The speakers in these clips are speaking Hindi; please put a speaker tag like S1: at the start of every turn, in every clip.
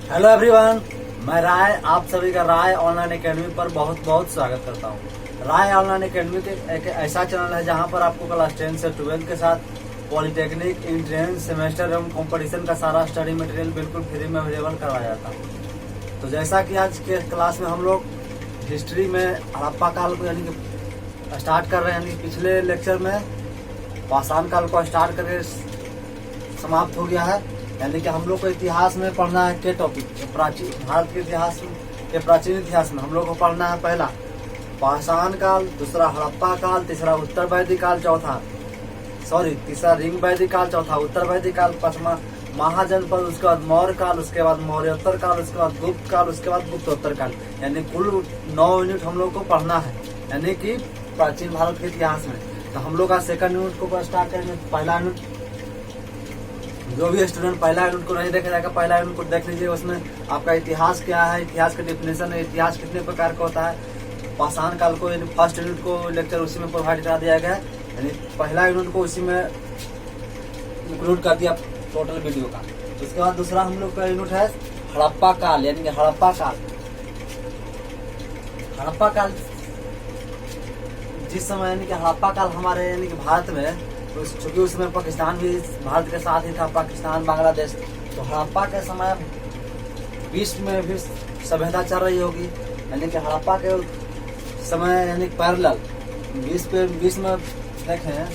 S1: हेलो एवरीवन, मैं राय आप सभी का राय ऑनलाइन एकेडमी पर बहुत बहुत स्वागत करता हूं। राय ऑनलाइन एकेडमी एक ऐसा चैनल है जहां पर आपको क्लास 10 से 12 के साथ पॉलिटेक्निक, एंट्रेंस, सेमेस्टर एवं कंपटीशन का सारा स्टडी मटेरियल बिल्कुल फ्री में अवेलेबल करवाया जाता है। तो जैसा कि आज के क्लास में हम लोग हिस्ट्री में हड़प्पा काल को यानी कि स्टार्ट कर रहे हैं। यानी पिछले लेक्चर में पाषाण काल को स्टार्ट करके समाप्त हो गया है। यानी कि हम लोग को इतिहास में पढ़ना है के टॉपिक, प्राचीन भारत के इतिहास के प्राचीन इतिहास में हम लोग को पढ़ना है पहला पाषाण काल, दूसरा हड़प्पा काल, तीसरा उत्तर वैदिक काल, तीसरा रिंग वैदिक काल, चौथा उत्तर वैदिक काल, पांचवा महाजनपद, उसके बाद मौर्य काल, उसके बाद मौर्योत्तर काल, उसके बाद गुप्त काल, उसके बाद गुप्तोत्तर काल। यानी कुल 9 यूनिट हम लोग को पढ़ना है यानी कि प्राचीन भारत के इतिहास में। तो हम लोग का सेकंड यूनिट को स्टार्ट करेंगे। पहला यूनिट जो भी स्टूडेंट पहला यूनिट को नहीं देखा जाएगा, पहला यूनिट को देख लीजिए। उसमें आपका इतिहास क्या है, इतिहास का डेफिनेशन है, इतिहास कितने प्रकार का होता है। पाषाण काल को यानी फर्स्ट यूनिट को लेक्चर उसी में प्रोवाइड करा दिया गया है। यानी पहला यूनिट को उसी में इंक्लूड कर दिया टोटल वीडियो का। उसके बाद दूसरा हम लोग का यूनिट है हड़प्पा काल, यानी कि हड़प्पा काल। हड़प्पा काल जिस समय यानी कि हड़प्पा काल हमारे यानी कि भारत में, चूंकि उसमें पाकिस्तान भी भारत के साथ ही था, पाकिस्तान, बांग्लादेश। तो हड़प्पा के समय विश्व में भी सभ्यता चल रही होगी। यानी कि हड़प्पा के समय यानी पैरेलल विश्व में देखें,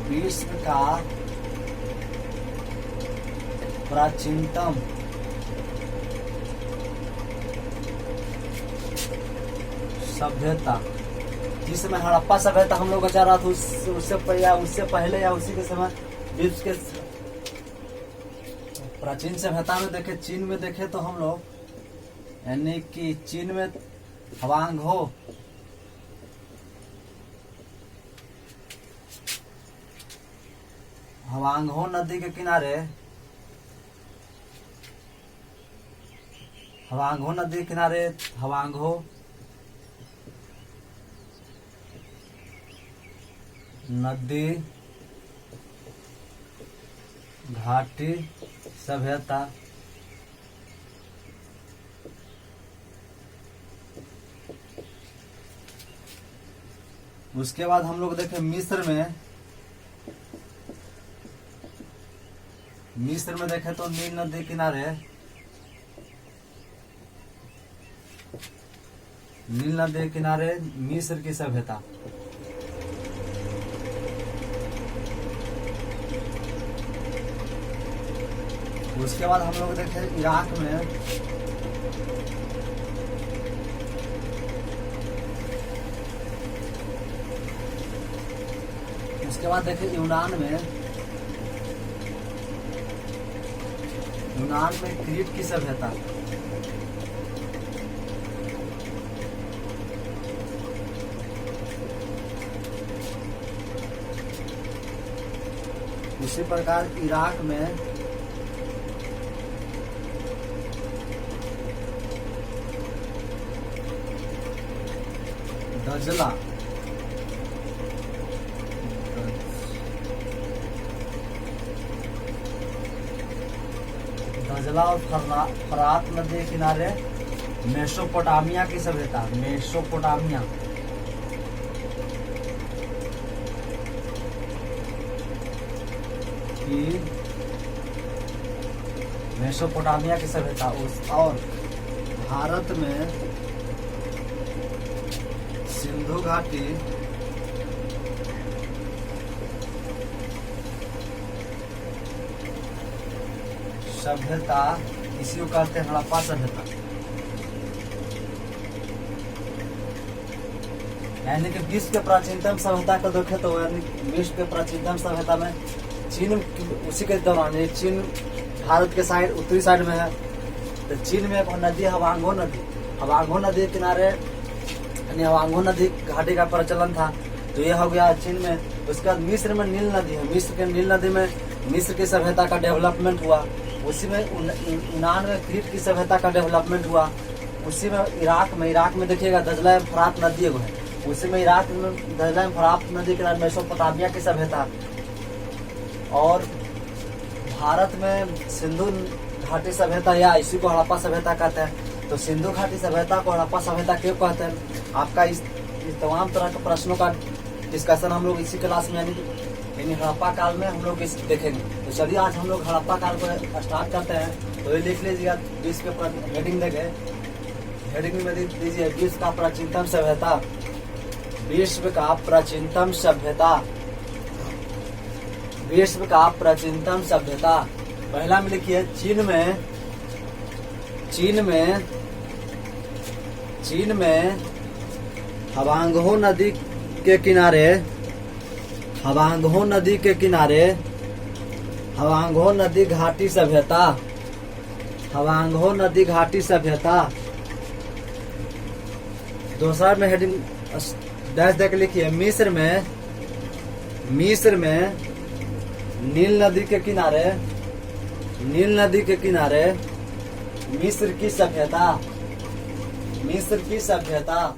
S1: विश्व का प्राचीनतम सभ्यता जिस समय हड़प्पा सभ्यता हम लोग का चल रहा था, उससे पहले या उसी के समय विश्व के प्राचीन सभ्यता में देखे, चीन में देखे तो हम लोग यानी कि चीन में हवांगहो नदी के किनारे, हवांगहो नदी घाटी सभ्यता उसके बाद हम लोग देखें मिस्र में देखें तो नील नदी किनारे, मिस्र की सभ्यता। उसके बाद हम लोग देखे इराक में, उसके बाद देखे यूनान में क्रीट की सभ्यता। उसी प्रकार इराक में दजला और फरात नदी किनारे मेसोपोटामिया की सभ्यता। मेसोपोटामिया की सभ्यता। और भारत में सिंधु घाटी सभ्यता, इसी को कहते हैं हड़प्पा सभ्यता। यानी कि विश्व के प्राचीनतम सभ्यता को देखे तो विश्व के प्राचीनतम सभ्यता में चीन उसी के दौरान, चीन भारत के साइड उत्तरी साइड में है। तो चीन में एक नदी हवांगहो नदी किनारे यानी हवांगहो नदी घाटी का प्रचलन था। तो यह हो गया चीन में। उसके बाद मिस्र में नील नदी है। मिस्र के नील नदी में मिस्र की सभ्यता का डेवलपमेंट हुआ। उसी में यूनान में क्रीट की सभ्यता का डेवलपमेंट हुआ। उसी में इराक में देखिएगा दजला फरात नदी एगो है। उसी में इराक में दजला फरात नदी के मेसोपोटामिया की सभ्यता। और भारत में सिंधु घाटी सभ्यता या इसी को हड़प्पा सभ्यता कहते हैं। तो सिंधु घाटी सभ्यता को हड़प्पा सभ्यता क्यों कहते हैं? आपका इस तमाम तरह के प्रश्नों का डिस्कशन हम लोग इसी क्लास में यानी हड़प्पा काल में हम लोग देखेंगे। तो चलिए आज हम लोग हड़प्पा काल को स्टार्ट करते हैं। तो ये लिख लीजिएगा, विश्व के हेडिंग देंगे, हेडिंग में दीजिए विश्व का प्राचीनतम सभ्यता। विश्व का प्राचीनतम सभ्यता, विश्व का प्राचीनतम सभ्यता। पहला में लिखिए चीन में हवांगहो नदी के किनारे, हवांगहो नदी घाटी सभ्यता, हवांगहो नदी घाटी सभ्यता। दूसरा में हेडिंग डैश देकर लिखिए मिस्र में नील नदी के किनारे मिस्र की सभ्यता।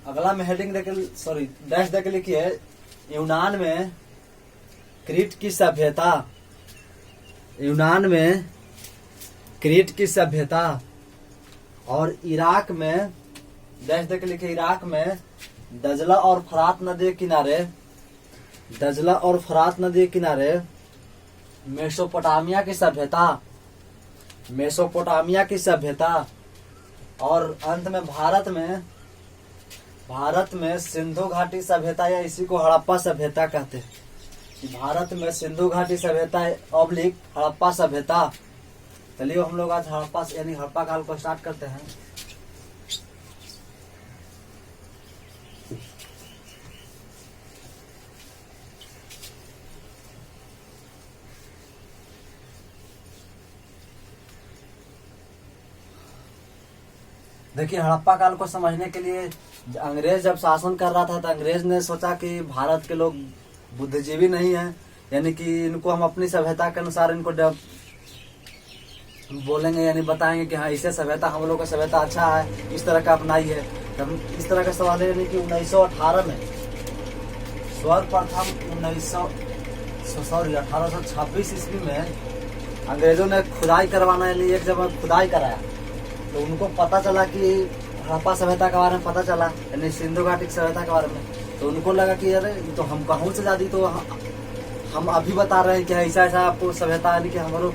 S1: अगला में हेडिंग देकर डैश देकर लिखिए यूनान में क्रीट की सभ्यता। और इराक में डैश देकर लिखिए इराक में दजला और फरात नदी के किनारे मेसोपोटामिया की सभ्यता। और अंत में भारत में सिंधु घाटी सभ्यता या इसी को हड़प्पा सभ्यता कहते हैं। भारत में सिंधु घाटी सभ्यता ऑब्लिक हड़प्पा सभ्यता। चलिए हम लोग आज हड़प्पा यानी हड़प्पा काल को स्टार्ट करते हैं। देखिए हड़प्पा काल को समझने के लिए अंग्रेज जब शासन कर रहा था तो अंग्रेज ने सोचा कि भारत के लोग बुद्धिजीवी नहीं है, यानी कि इनको हम अपनी सभ्यता के अनुसार इनको बोलेंगे यानी बताएंगे कि हाँ इसे सभ्यता हम लोग का सभ्यता अच्छा है, इस तरह का अपनाई है। तब इस तरह का सवाल है यानी कि 1918 में सर्वप्रथम 1826 ईस्वी में अंग्रेजों ने खुदाई करवाना यानी एक जगह खुदाई कराया। तो उनको पता चला कि हड़प्पा सभ्यता के बारे में पता चला यानी सिंधु घाटी सभ्यता के बारे में। तो उनको लगा कि अरे तो हम कहाँ से जाती, तो हम अभी बता रहे हैं कि ऐसा आपको सभ्यता यानी कि हम लोग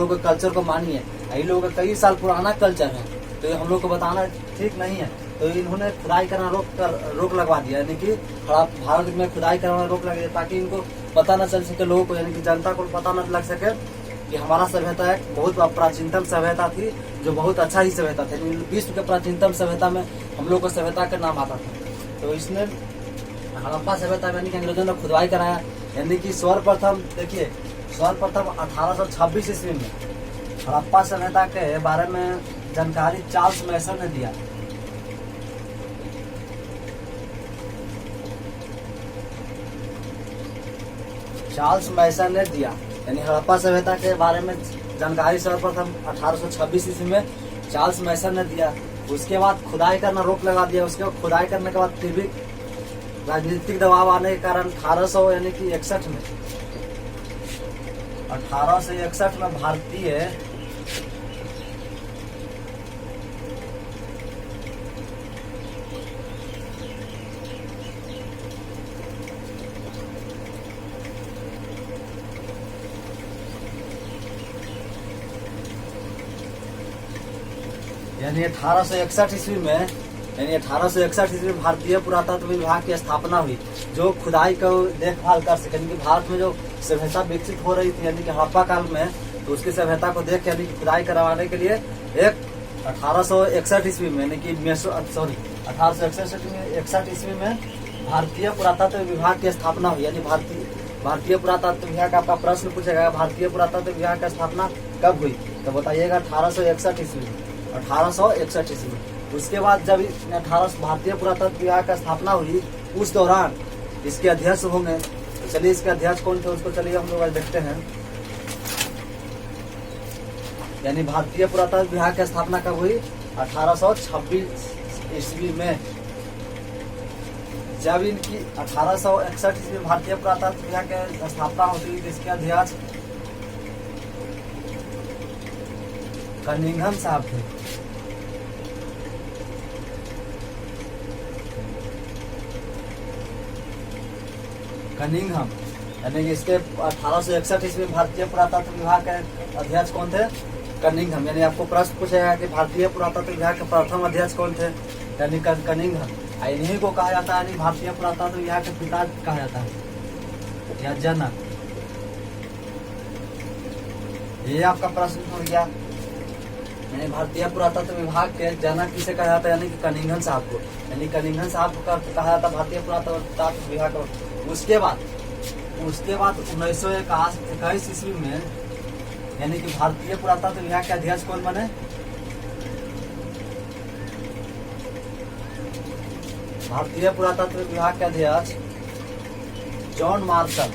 S1: के कल्चर को मानिए। ये लोगों का कई साल पुराना कल्चर है, तो ये हम लोग को बताना ठीक नहीं है। तो इन्होंने खुदाई करना रोक लगवा दिया, यानी कि भारत में खुदाई करना रोक लगा दिया ताकि इनको पता न चल सके, लोगों को यानी कि जनता को पता न लग सके कि हमारा सभ्यता एक बहुत प्राचीनतम सभ्यता थी जो बहुत अच्छा ही सभ्यता था। विश्व के प्राचीनतम सभ्यता में हम लोग को सभ्यता का नाम आता था। तो इसने हड़प्पा सभ्यता यानी कि अंग्रेजों ने खुदाई कराया, यानी कि सर्वप्रथम 1826 ईस्वी में हड़प्पा सभ्यता के बारे में जानकारी चार्ल्स मैसन ने दिया। चार्ल्स मैसन ने दिया यानी हड़प्पा सभ्यता के बारे में जानकारी सर्वप्रथम 1826 ईस्वी में चार्ल्स मैसन ने दिया। उसके बाद खुदाई करना रोक लगा दिया। उसके बाद खुदाई करने के बाद फिर भी राजनीतिक दबाव आने के कारण 1861 में भारतीय यानी 1861 ईस्वी में भारतीय पुरातत्व विभाग की स्थापना हुई जो खुदाई को देखभाल कर सके। यानी कि भारत में जो सभ्यता विकसित हो रही थी यानी कि हड़प्पा काल में, तो उसकी सभ्यता को देख यानी कि खुदाई करवाने के लिए एक 1861 ईस्वी में यानी कि 1861 ईस्वी में भारतीय पुरातत्व विभाग की स्थापना हुई। यानी भारतीय पुरातत्व विभाग, आपका प्रश्न पूछेगा भारतीय पुरातत्व विभाग की स्थापना कब हुई, तो बताइएगा 1861 ईस्वी में। 1861 ईस्वी में। उसके बाद जब भारतीय पुरातत्व विभाग का स्थापना हुई उस दौरान इसके अध्यक्ष होंगे। तो चलिए इसके अध्यक्ष कौन थे उसको चलिए हम लोग आज देखते हैं। यानी भारतीय पुरातत्व विभाग की स्थापना कब हुई? 1826 ईस्वी में। जब इनकी 1861 ईस्वी में भारतीय पुरातत्व विभाग की स्थापना होती है, इसके अध्यक्ष कनिंघम साहब थे। कनिंघम, यानी कि इसके 1861 ईस्वी में भारतीय पुरातत्व विभाग के अध्यक्ष कौन थे? कनिंघम। यानी आपको प्रश्न पूछेगा कि भारतीय पुरातत्व विभाग के प्रथम अध्यक्ष कौन थे? यानी कनिंघम। इन्हीं को कहा जाता है, भारतीय पुरातत्व विभाग के पिता कहा जाता है या जनक। ये आपका प्रश्न हो गया। यानी भारतीय पुरातत्व विभाग के जनक किसे कहा जाता है? यानी कि कनिंघम साहब को। यानी कनिंघम साहब को कहा जाता है भारतीय पुरातत्व विभाग को। उसके बाद 1921 ईस्वी में यानी कि भारतीय पुरातत्व विभाग के अध्यक्ष कौन बने? भारतीय पुरातत्व विभाग के अध्यक्ष जॉन मार्शल।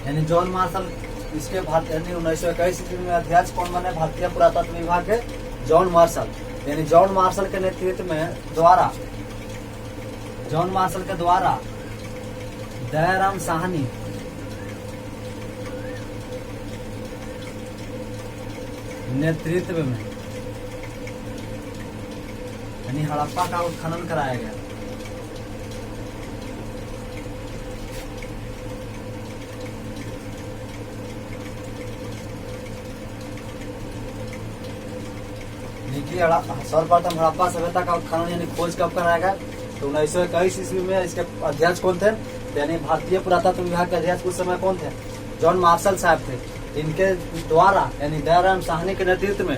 S1: यानी जॉन मार्शल इसके यानी 1921 ईस्वी में अध्यक्ष कौन बने भारतीय पुरातत्व विभाग के? John Marshall. यानी जॉन मार्शल के नेतृत्व में द्वारा दयाराम साहनी नेतृत्व में यानी हड़प्पा का उत्खनन कराया गया। सर्वप्रथम हड़प्पा सभ्यता का उत्खनन यानी खोज कब कराया गया? तो 1921 ईस्वी में। इसके अध्यक्ष कौन थे? यानी भारतीय पुरातत्व विभाग के अध्यक्ष उस समय कौन थे? जॉन मार्शल साहब थे। इनके द्वारा यानी दयाराम साहनी के नेतृत्व में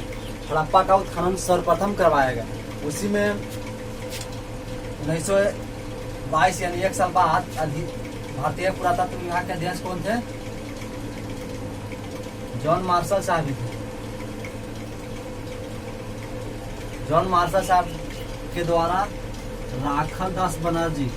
S1: हड़प्पा का उत्खनन सर्वप्रथम करवाया गया। उसी में 1922 यानी 1 साल बाद भारतीय पुरातत्व विभाग के अध्यक्ष कौन थे? जॉन मार्शल साहब भी थे। जॉन मार्शल साहब के द्वारा राखल दास बनर्जी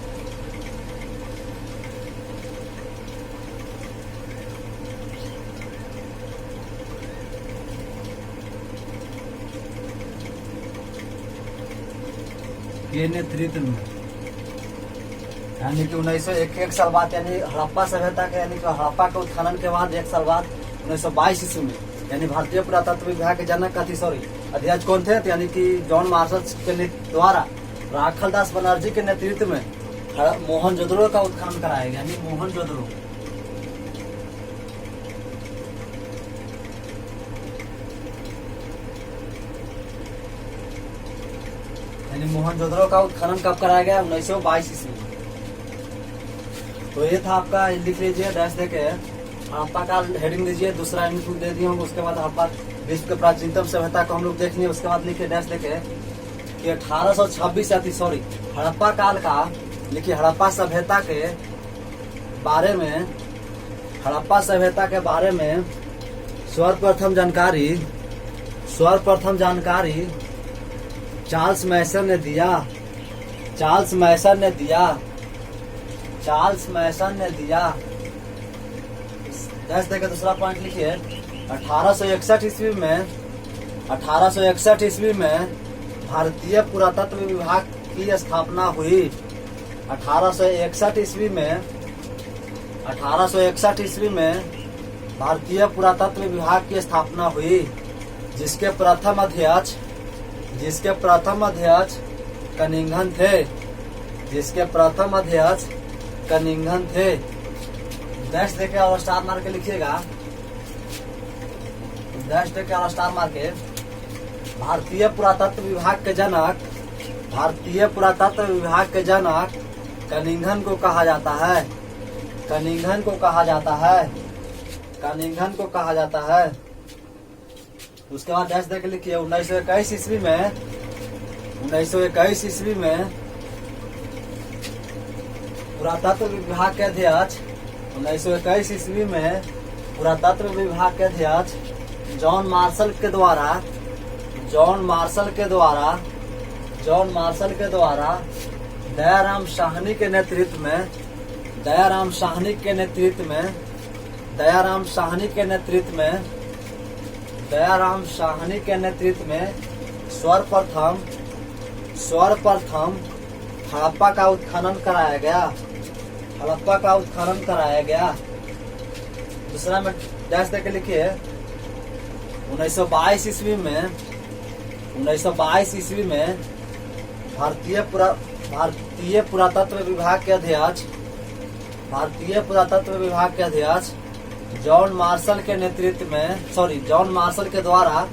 S1: के नेतृत्व में यानी कि 1901 साल बाद यानी हड़प्पा सभ्यता के यानी हड़प्पा के उत्खनन के बाद 1 साल बाद 1922 ईस्वी में यानी भारतीय पुरातत्व विभाग के जनक अध्यक्ष कौन थे? यानी कि जॉन मार्शल के द्वारा राखल दास बनर्जी के नेतृत्व में मोहनजोदड़ो का उत्खनन कराया गया। यानी मोहनजोदड़ो मोहनजोदड़ो का उत्खनन कब कराया गया? 1922 ईस्वी में। तो ये था आपका, लिख लीजिए डैश देके हड़प्पा का हेडिंग लीजिए, दूसरा इनपुट दे दिए होंगे। उसके बाद हड़प्पा विश्व के प्राचीनतम सभ्यता को हम लोग देखेंगे। उसके बाद लिखिए डैश देके कि 1826 हड़प्पा काल का लिखिए हड़प्पा सभ्यता के बारे में सर्वप्रथम जानकारी चार्ल्स मैसन ने दिया। दस देकर दूसरा पॉइंट लिखिए 1861 ईस्वी में भारतीय पुरातत्व विभाग की स्थापना हुई। 1861 ईस्वी में भारतीय पुरातत्व विभाग की स्थापना हुई, जिसके प्रथम अध्यक्ष कनिंघम थे। डैश देके और स्टार मार के लिखिएगा। डैश देके और स्टार मार के भारतीय पुरातत्व विभाग के जनक कनिंघम को कहा जाता है। उसके बाद डैश देके लिखिए 1921 ईस्वी में पुरातत्व विभाग के अध्यक्ष 1921 ईस्वी में पुरातत्व विभाग के अध्यक्ष जॉन मार्शल के द्वारा दयाराम साहनी के नेतृत्व में दयाराम साहनी के नेतृत्व में सर्वप्रथम हड़प्पा का उत्खनन कराया गया। दूसरा में डैश देके लिखिए 1922 ईस्वी में भारतीय पुरातत्व विभाग के अध्यक्ष जॉन मार्शल के द्वारा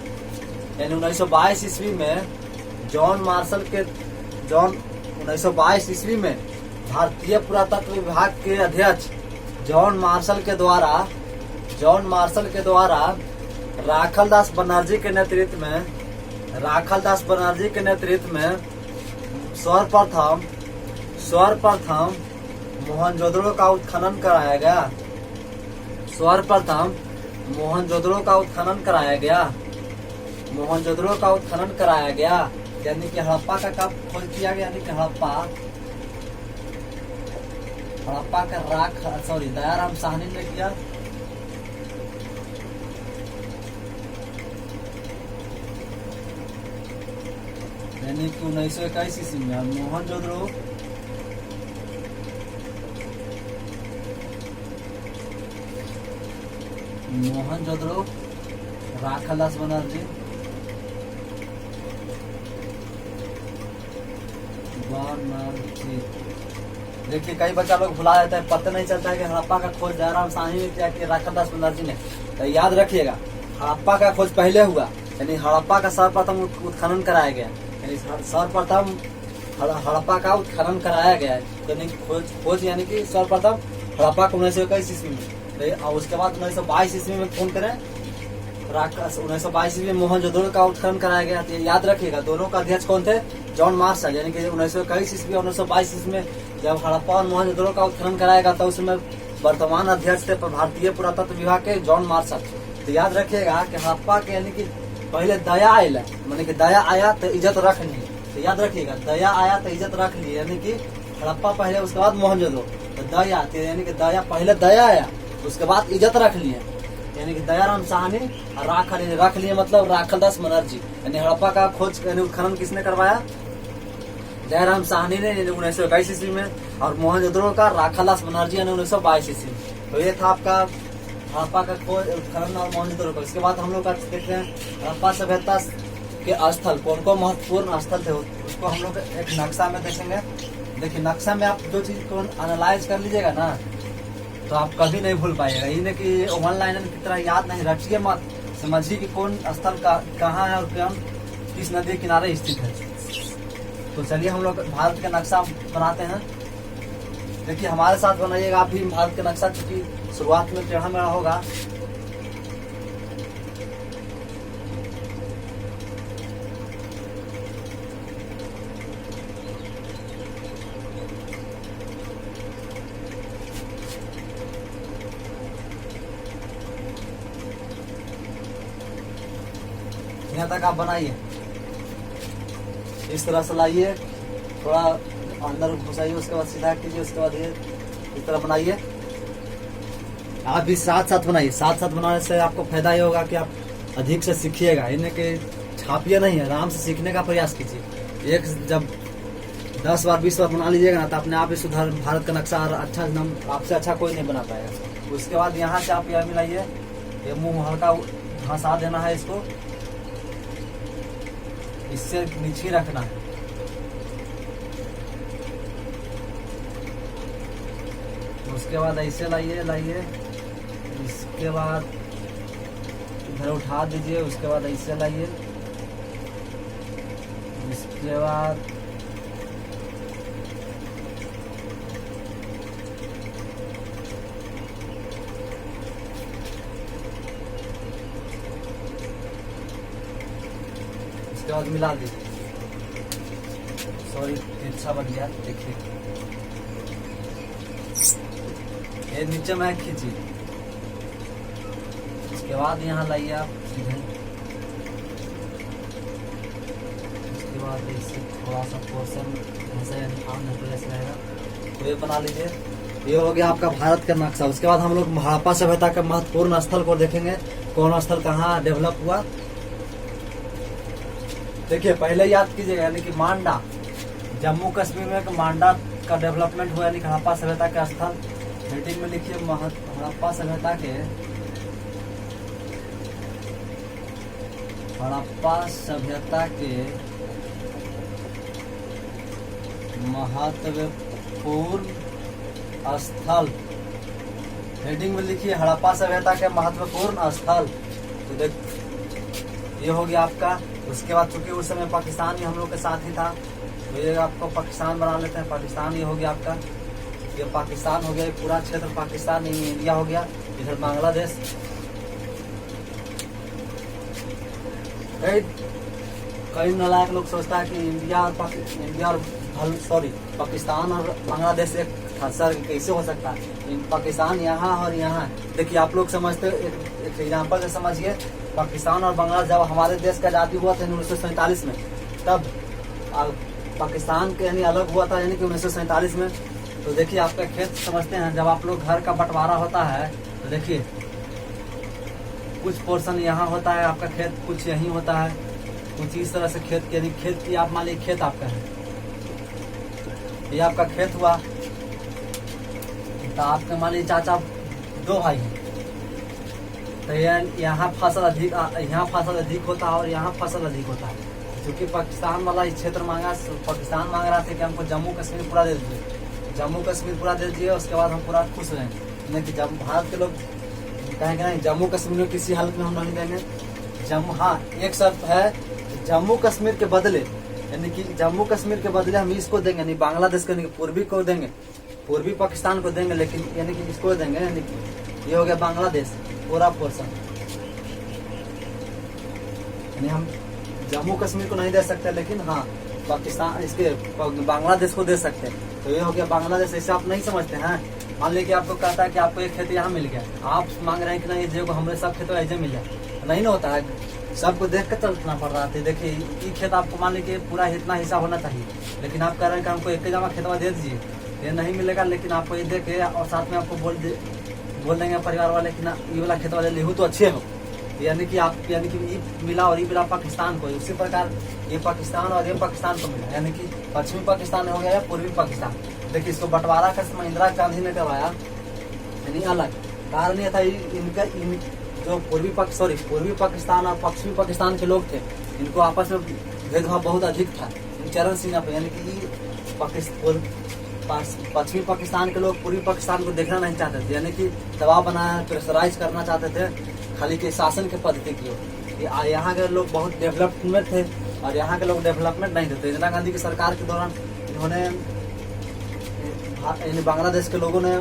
S1: यानी 1922 ईस्वी में भारतीय पुरातत्व विभाग के अध्यक्ष जॉन मार्शल के द्वारा राखलदास बनर्जी के नेतृत्व में सर्वप्रथम मोहनजोदड़ो का उत्खनन कराया गया। यानी कि हड़प्पा का कब खोज किया गया, यानी कि हड़प्पा का दयाराम साहनी ने किया। यानी कि 1921 ईस्वी में मोहनजोदड़ो राखलदास बनर्जी देखिए कई बच्चा लोग भुला जाता है, पता नहीं चलता है कि हड़प्पा का खोज दयाराम साहनी ने किया कि राखलदास बनर्जी ने। तो याद रखिएगा हड़प्पा का खोज पहले हुआ, यानी हड़प्पा का सर्वप्रथम उत्खनन कराया गया, यानी सर्वप्रथम हड़प्पा का उत्खनन कराया गया है। यानी खोज यानी कि सर्वप्रथम हड़प्पा को 1921 ईस्वी में, उसके बाद 1922 ईस्वी में फोन करें 1922 ईस्वी में मोहनजोदड़ो का उत्खनन कराया गया। तो याद रखिएगा दोनों का अध्यक्ष कौन थे, जॉन मार्शल। यानी कि 1921 ईस्वी और 1922 ईस्वी में जब हड़प्पा और मोहनजोदड़ो का उत्खनन कराया गया था उसमें वर्तमान अध्यक्ष थे भारतीय पुरातत्व विभाग के जॉन मार्शल। तो याद रखिएगा कि हड़प्पा के यानी कि पहले दया आयल, माने कि दया आया तो इज्जत रख ली। तो याद रखिएगा दया आया तो इज्जत रख ली, यानी कि हड़प्पा पहले उसके बाद मोहनजोदड़ो। तो दया यानी कि दया पहले दया आया उसके बाद इज्जत रख लिए, यानी कि दयाराम साहनी रख लिए मतलब राखलदास बनर्जी। यानी हड़प्पा का खोज यानी उत्खनन किसने करवाया, दयाराम साहनी ने 1921 ईस्वी में, और मोहनजोदड़ो का राखलदास बनर्जी ने 1922 ईस्वी में। तो ये था आपका हड़प्पा का खोज उत्खनन और मोहनजोदड़ो का। इसके बाद हम लोग देखते हैं हड़प्पा सभ्यता के स्थल कौन कौन महत्वपूर्ण स्थल थे, उसको हम लोग एक नक्शा में देखेंगे। देखिए नक्शा में आप जो चीज को एनालाइज कर लीजिएगा ना तो आप कभी नहीं भूल पाइएगा। ये नहीं कि वन लाइनर की तरह याद नहीं, रटिए मत, समझिए कि कौन स्थल कहाँ है और किस नदी के किनारे स्थित है। तो चलिए हम लोग भारत का नक्शा बनाते हैं। देखिए हमारे साथ बनाइएगा आप भी भारत का नक्शा, क्योंकि शुरुआत में टेढ़ा मेढ़ा होगा। यहाँ तक आप बनाइए, इस तरह से लाइए, थोड़ा अंदर घुसाइए, उसके बाद सीधा कीजिए, उसके बाद ये इस तरह बनाइए। आप भी साथ साथ बनाइए, साथ साथ बनाने से आपको फायदा ये होगा कि आप अधिक से सीखिएगा, इन्हें कि छापिए नहीं, आराम से सीखने का प्रयास कीजिए। एक जब 10 बार 20 बार बना लीजिएगा ना तो अपने आप ही सुधार भारत का नक्शा अच्छा आपसे अच्छा कोई नहीं बना पाएगा। उसके बाद यहाँ से आप यह मिलाइए, ये मुंह हल्का घसा देना है, इसको इससे नीचे रखना है। उसके बाद ऐसे लाइए, इसके बाद इधर उठा दीजिए, उसके बाद ऐसे लाइए, इसके बाद मिला दीजिए। सॉरी अच्छा बन गया, देखिए ये नीचे में खींचिए। इसके बाद यहाँ लाइए आप सीधे, उसके बाद इससे थोड़ा सा पोर्शन ऐसे रहेगा, तो ये बना लीजिए। ये हो गया आपका भारत का नक्शा। उसके बाद हम लोग हड़प्पा सभ्यता के महत्वपूर्ण स्थल को देखेंगे। कौन स्थल कहाँ डेवलप हुआ। देखिए पहले याद कीजिएगा, यानी कि मांडा, जम्मू कश्मीर में एक मांडा का डेवलपमेंट हुआ, यानी कि हड़प्पा सभ्यता के स्थल। हेडिंग में लिखिए हड़प्पा सभ्यता के, हड़प्पा सभ्यता के महत्वपूर्ण स्थल। हेडिंग में लिखिए हड़प्पा सभ्यता के महत्वपूर्ण स्थल। तो देख ये हो गया आपका। उसके बाद चूंकि उस समय पाकिस्तान ही हम लोग के साथ ही था, तो ये आपको पाकिस्तान बना लेते हैं। पाकिस्तान ये हो गया आपका, ये पाकिस्तान हो गया, ये पूरा क्षेत्र पाकिस्तान, ये इंडिया हो गया। इधर बांग्लादेश। कई नालायक लोग सोचता है कि इंडिया और पाकिस्तान और बांग्लादेश एक था। सर कैसे हो सकता है, पाकिस्तान यहाँ और यहाँ। देखिए आप लोग समझते, एक एग्जाम्पल से समझिए। पाकिस्तान और बांग्लादेश जब हमारे देश का आजादी हुआ था 1947 में, तब पाकिस्तान के यानी अलग हुआ था, यानी कि 1947 में। तो देखिए आपका खेत समझते हैं, जब आप लोग घर का बंटवारा होता है तो देखिए कुछ पोर्शन यहाँ होता है आपका खेत, कुछ यहीं होता है, कुछ इस तरह से खेत, यानी खेत की आप मान लीजिए खेत आपका है, ये आपका खेत हुआ। तो आपके मान लीजिए चाचा 2 भाई हैं, तो यहाँ फसल अधिक होता है और यहाँ फसल अधिक होता है। क्योंकि पाकिस्तान वाला इस क्षेत्र मांगा, पाकिस्तान मांग रहा था कि हमको जम्मू कश्मीर पूरा दे दीजिए, जम्मू कश्मीर पूरा दे दीजिए, उसके बाद हम पूरा खुश रहेंगे। नहीं कि जब भारत के लोग कहेंगे नहीं, जम्मू कश्मीर में किसी हालत में हम नहीं देंगे। हाँ एक शर्त है, जम्मू कश्मीर के बदले, यानी कि जम्मू कश्मीर के बदले हम इसको देंगे, नहीं बांग्लादेश को, पूर्वी को देंगे, पूर्वी पाकिस्तान को देंगे, लेकिन यानी कि इसको देंगे, यानी कि ये हो गया बांग्लादेश पूरा पोर्शन। यानी हम जम्मू कश्मीर को नहीं दे सकते, लेकिन हाँ पाकिस्तान इसके बांग्लादेश को दे सकते हैं। तो ये हो गया बांग्लादेश। ऐसे आप नहीं समझते हैं। मान लीजिए आपको कहता है कि आपको एक खेत यहाँ मिल गया, आप मांग रहे हैं कि नहीं ये को हमारे सब खेतों ऐसे मिल जाए, नहीं ना होता है, सबको देख कर चलना पड़ रहा था। देखिए ये खेत आपको मान लीजिए पूरा इतना हिस्सा होना चाहिए, लेकिन आप कह रहे हैं कि हमको एक जमा खेतवा दे दीजिए, ये नहीं मिलेगा। लेकिन आपको ये देखे और साथ में आपको बोल देंगे परिवार वाले कि ना ये वाला खेत वाले लिहू तो अच्छे हो, यानी कि आप यानी कि ये मिला और ये मिला पाकिस्तान को। उसी प्रकार ये पाकिस्तान और ये पाकिस्तान को मिला, यानी कि पश्चिमी पाकिस्तान हो गया या पूर्वी पाकिस्तान। देखिए इसको बंटवारा का इंदिरा गांधी ने करवाया, यानी अलग कारण ये था, इनका जो पूर्वी पाकिस्तान और पश्चिमी पाकिस्तान के लोग थे, इनको आपस में भेदभाव बहुत अधिक था इन चरण सीमा पे। यानी कि पश्चिमी पाकिस्तान के लोग पूर्वी पाकिस्तान को देखना नहीं चाहते थे, यानी कि दबाव बनाया, प्रेशराइज करना चाहते थे खाली के शासन के पद्धति की ओर। यहाँ के लोग बहुत डेवलपमेंट थे और यहाँ के लोग डेवलपमेंट नहीं थे। तो इंदिरा गांधी की सरकार के दौरान इन्होंने बांग्लादेश के लोगों ने